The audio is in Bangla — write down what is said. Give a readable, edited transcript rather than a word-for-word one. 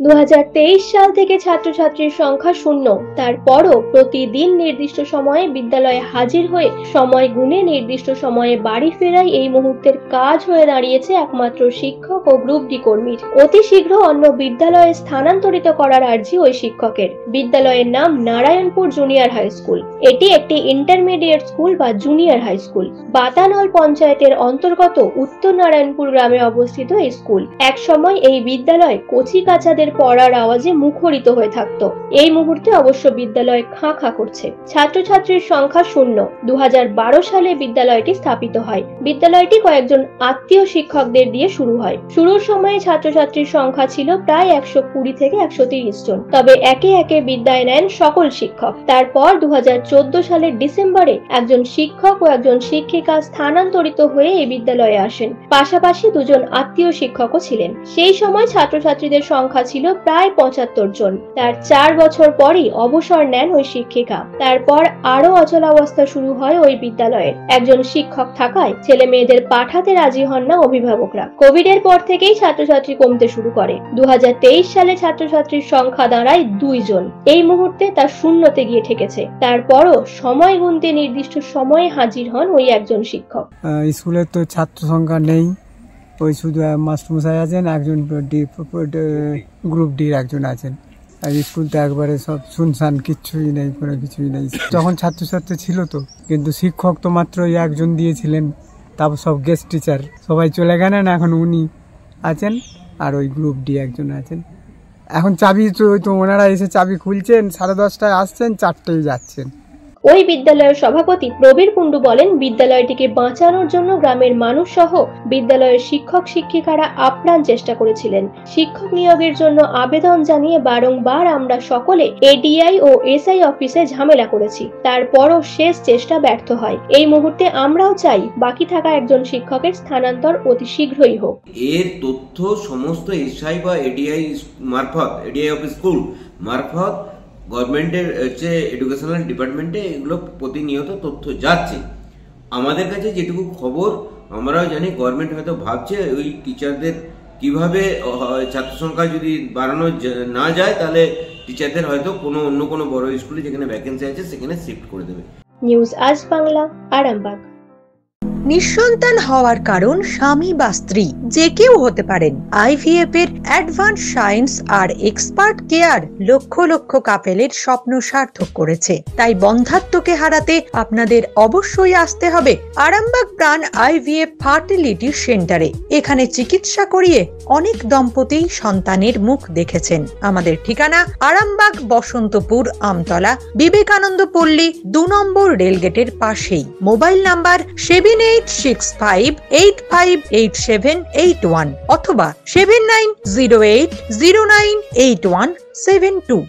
2023 সাল থেকে ছাত্রছাত্রীর সংখ্যা শূন্য। তারপরও প্রতিদিন নির্দিষ্ট সময়ে বিদ্যালয়ে হাজির হয়ে সময় গুণে নির্দিষ্ট সময়ে বাড়ি ফেরাই এই মুহূর্তের কাজ হয়ে দাঁড়িয়েছে একমাত্র শিক্ষক ও গ্রুপ ডি কর্মীর। অতি শীঘ্র অন্য বিদ্যালয়ে স্থানান্তরিত করার আর্জি ওই শিক্ষকের। বিদ্যালয়ের নাম নারায়ণপুর জুনিয়র হাই স্কুল। এটি একটি ইন্টারমিডিয়েট স্কুল বা জুনিয়র হাই স্কুল। বাতানল পঞ্চায়েতের অন্তর্গত উত্তর নারায়ণপুর গ্রামে অবস্থিত এই স্কুল। এক সময় এই বিদ্যালয় কচি কাচাদের পড়ার আওয়াজে মুখরিত হয়ে থাকতো। এই মুহূর্তে অবশ্য বিদ্যালয় খাঁ খাঁ করছে। ছাত্রছাত্রীর সংখ্যা শূন্য। 2012 সালে বিদ্যালয়টি স্থাপিত হয়। বিদ্যালয়টি কয়েকজন আত্মীয় শিক্ষকদের দিয়ে শুরু হয়। শুরুর সময়ে ছাত্রছাত্রীর সংখ্যা ছিল প্রায় 120 থেকে 130 জন। তবে একে একে বিদ্যায় নেন সকল শিক্ষক। তারপর 2014 সালের ডিসেম্বরে একজন শিক্ষক ও একজন শিক্ষিকা স্থানান্তরিত হয়ে এই বিদ্যালয়ে আসেন। পাশাপাশি দুজন আত্মীয় শিক্ষকও ছিলেন। সেই সময় ছাত্রছাত্রীদের সংখ্যা ছিল প্রায় 75 জন। তার 4 বছর পরই অবসর নেন ওই শিক্ষিকা। তারপর আরো অচলাবস্থা শুরু হয় ওই বিদ্যালয়ের। একজন শিক্ষক থাকায় ছেলে মেয়েদের পাঠাতে রাজি হন না অভিভাবকরা। কোভিড এর পর থেকেই ছাত্রছাত্রী কমতে শুরু করে। 2023 সালে ছাত্রছাত্রীর সংখ্যা দাঁড়ায় 2 জন। এই মুহূর্তে তা শূন্যতে গিয়ে ঠেকেছে। তারপরও সময় গুনতে নির্দিষ্ট সময়ে হাজির হন ওই একজন শিক্ষক। স্কুলের তো ছাত্র সংখ্যা নেই, ওই শুধু মাস্টারমশাই আছেন, একজন গ্রুপ ডির একজন আছেন। আর স্কুল তো একবারে সব শুনশান, কিচ্ছুই নেই, কোনো কিছুই নেই। তখন ছাত্রছাত্রী ছিল তো, কিন্তু শিক্ষক তো মাত্র একজন দিয়েছিলেন। তারপর সব গেস্ট টিচার সবাই চলে গেলেন, এখন উনি আছেন আর ওই গ্রুপ ডি একজন আছেন। এখন চাবি তো ওনারা এসে চাবি খুলছেন, 10:30টায় আসছেন, 4টায় যাচ্ছেন। ওই বিদ্যালয়ের সভাপতি প্রবীর কুণ্ডু বলেন, বিদ্যালয়টিকে বাঁচানোর জন্য গ্রামের মানুষ সহ বিদ্যালয়ের শিক্ষক শিক্ষিকারা আপ্রাণ চেষ্টা করেছিলেন। শিক্ষক নিয়োগের জন্য আবেদন জানিয়ে বারংবার আমরা সকলে এডিআই ও এসআই অফিসে ঝামেলা করেছি। তারপরও শেষ চেষ্টা ব্যর্থ হয়। এই মুহূর্তে আমরাও চাই বাকি থাকা একজন শিক্ষকের স্থানান্তর অতি শীঘ্রই হোক। এর তথ্য সমস্ত এসআই বা এডিআই মারফত, এডিআই অফিস স্কুল মারফত গভর্নমেন্টের হচ্ছে এডুকেশনাল ডিপার্টমেন্টে এগুলো প্রতিনিয়ত তথ্য যাচ্ছে। আমাদের কাছে যেটুকু খবর আমরাও জানি, গভর্নমেন্ট হয়তো ভাবছে ওই টিচারদের কিভাবে ছাত্র সংখ্যা যদি বাড়ানো না যায়, তাহলে টিচারদের হয়তো অন্য কোনো বড় স্কুলে যেখানে ভ্যাকেন্সি আছে সেখানে শিফট করে দেবে। নিউজ আজ বাংলা, আরামবাগ। নিঃসন্তান হওয়ার কারণ স্বামী বা স্ত্রী যে কেউ হতে পারেন। আইভিএফ এর অ্যাডভান্স সায়েন্স আর এক্সপার্ট কেয়ার লক্ষ লক্ষ কাপেলের স্বপ্ন সার্থক করেছে। তাই বন্ধাত্বকে হারাতে আপনাদের অবশ্যই আসতে হবে আরামবাগ প্রাণ আইভিএফ ফার্টিলিটি সেন্টারে। এখানে চিকিৎসা করিয়ে অনেক দম্পতি সন্তানের মুখ দেখেছেন। আমাদের ঠিকানা আরামবাগ বসন্তপুর আমতলা, বিবেকানন্দ পল্লী 2 নম্বর রেলগেটের পাশেই। মোবাইল নাম্বার 7865858781 অথবা 7908098172।